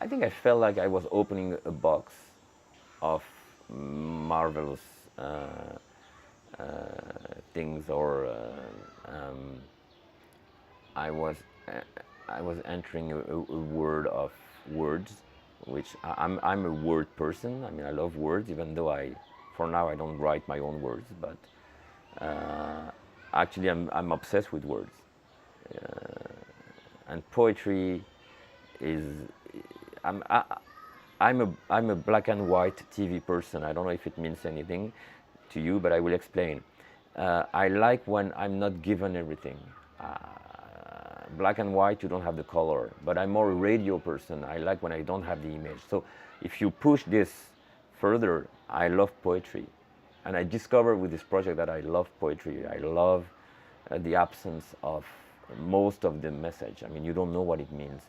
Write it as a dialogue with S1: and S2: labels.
S1: think I felt like I was opening a box of marvelous uh, things, or I was uh, I was entering a world of words, which I'm a word person. I mean, I love words, even though for now I don't write my own words, but actually I'm obsessed with words, and poetry is I'm I, I'm a black and white TV person. I don't know if it means anything to you, but I will explain. I like when I'm not given everything. Black and white, you don't have the color, but I'm more a radio person. I like when I don't have the image. So if you push this further, I love poetry. And I discovered with this project that I love poetry. I love the absence of most of the message. I mean, you don't know what it means.